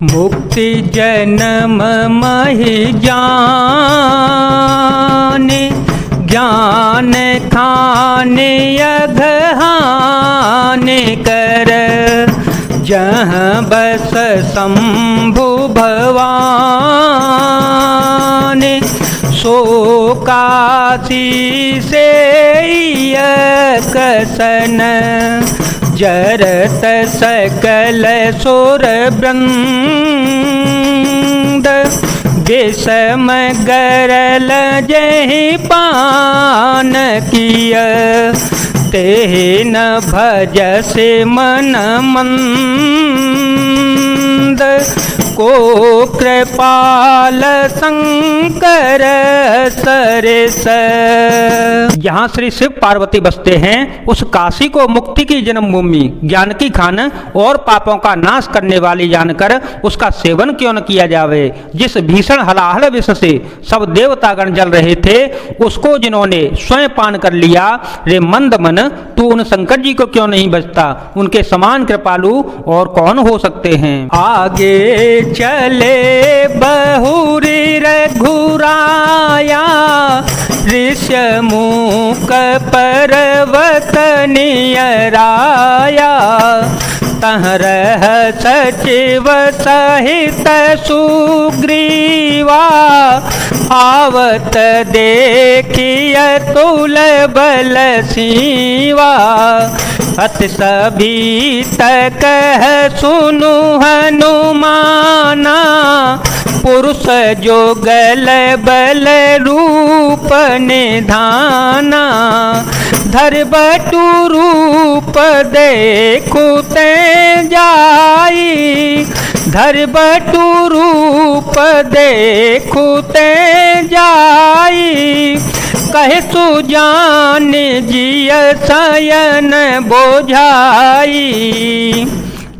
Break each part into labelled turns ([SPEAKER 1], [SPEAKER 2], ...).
[SPEAKER 1] मुक्ति जन्म महि जाने, ज्ञान खाने अघहाने कर। जहाँ बस शंभु भगवान, सो काशी से कसन। जरत सकल सुर वृंद, विषम गरल जहि पान किय। तेहि न भजसि मन मंद, को कृपाल शंकर सरिस। जहाँ श्री शिव पार्वती बसते हैं उस काशी को मुक्ति की जन्मभूमि, ज्ञान की खान और पापों का नाश करने वाली जानकर उसका सेवन क्यों न किया जावे। जिस भीषण हलाहल विष से सब देवतागण जल रहे थे, उसको जिन्होंने स्वयं पान कर लिया, रे मंद मन तू उन शंकर जी को क्यों नहीं बचता। उनके समान कृपालु और कौन हो सकते हैं। आगे चले बहुरी रघुराया, ऋष्यमुख पर्वत नियराया। तह रह सचिव सहित सुग्रीवा, आवत देखिय तुल बल सीवा। अत सभी तक सुनु हनुमाना, पुरुष जो गल बल रूप निधाना। धर बटु रूप देखुते जाई, धर बटु रूप देखुते जाई। कहे सुजान जिय शयन बोझाई।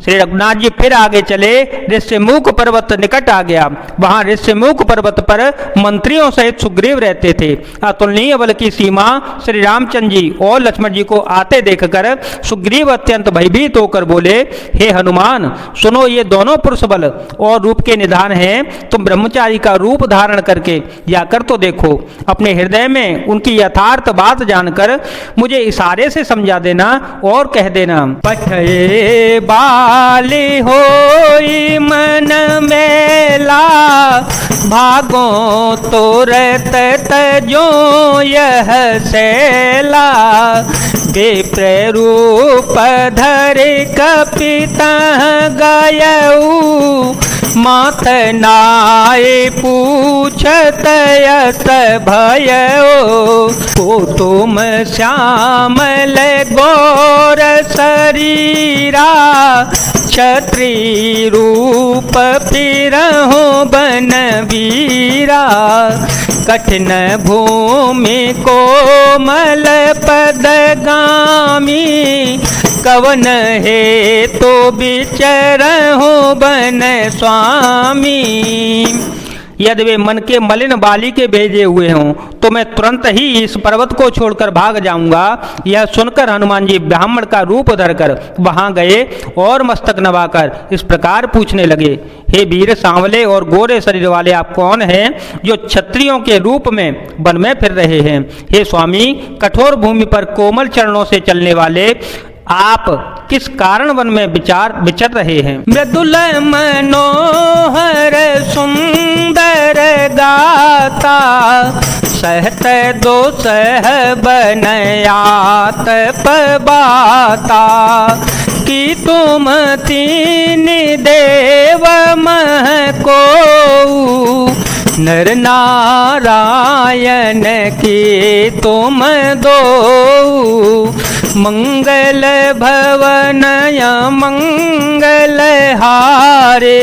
[SPEAKER 1] श्री रघुनाथ जी फिर आगे चले। ऋष्यमुख पर्वत निकट आ गया। वहां ऋष्यमुख पर्वत पर मंत्रियों सहित सुग्रीव रहते थे। अतुलनीय बल की सीमा श्री रामचंद्र जी और लक्ष्मण जी को आते देखकर सुग्रीव अत्यंत भयभीत होकर बोले, हे हनुमान, सुनो, ये दोनों पुरुष बल और रूप के निधान हैं। तुम ब्रह्मचारी का रूप धारण करके जाकर तो देखो। अपने हृदय में उनकी यथार्थ बात जानकर मुझे इशारे से समझा देना और कह देना। पठये बाली होई मन मेला, भागो तुरत तजो यह सैला। विप्र रूप धरि कपितः गयऊ, मात नाय पूछत यस भयऊ। को तुम श्यामल गौर शरीरा, क्षत्रि रूप फिरहु बन वीरा। कठिन भूमि कोमल पदगामी, कवन हे तो विचरहु बन स्वामी। यदि वे मन के मलिन बाली के भेजे हुए हों तो मैं तुरंत ही इस पर्वत को छोड़कर भाग जाऊंगा। यह सुनकर हनुमान जी ब्राह्मण का रूप धरकर वहां गए और मस्तक नवाकर इस प्रकार पूछने लगे, हे वीर सांवले और गोरे शरीर वाले, आप कौन हैं जो क्षत्रियों के रूप में वन में फिर रहे हैं। हे स्वामी, कठोर भूमि पर कोमल चरणों से चलने वाले आप किस कारण वन में विचर रहे हैं। मृदुल मनोहर सुंदर गाता, सहत दोसह बनयात पबाता। कि तुम तीन देव मह को, नर नारायण की तुम दो। मंगल भवन मंगल हारे,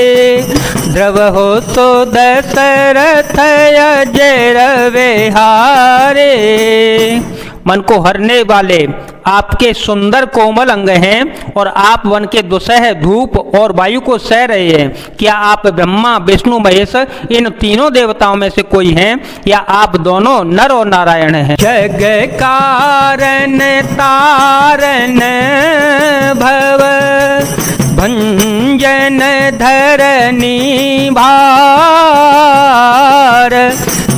[SPEAKER 1] द्रव हो तो दशरथ अजर विहारे। मन को हरने वाले आपके सुंदर कोमल अंग हैं और आप वन के दुसह धूप और वायु को सह रहे हैं। क्या आप ब्रह्मा विष्णु महेश इन तीनों देवताओं में से कोई हैं या आप दोनों नर और नारायण हैं? जग कारण तारण भव भंजन धरनी भार,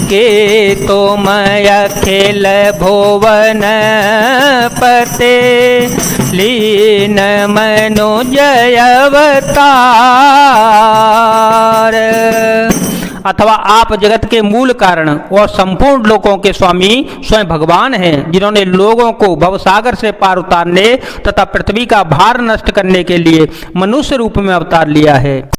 [SPEAKER 1] के तुम अखिल भुवन पते, लीन मनुजय अवतार। अथवा आप जगत के मूल कारण और संपूर्ण लोकों के स्वामी स्वयं भगवान हैं, जिन्होंने लोगों को भवसागर से पार उतारने तथा पृथ्वी का भार नष्ट करने के लिए मनुष्य रूप में अवतार लिया है।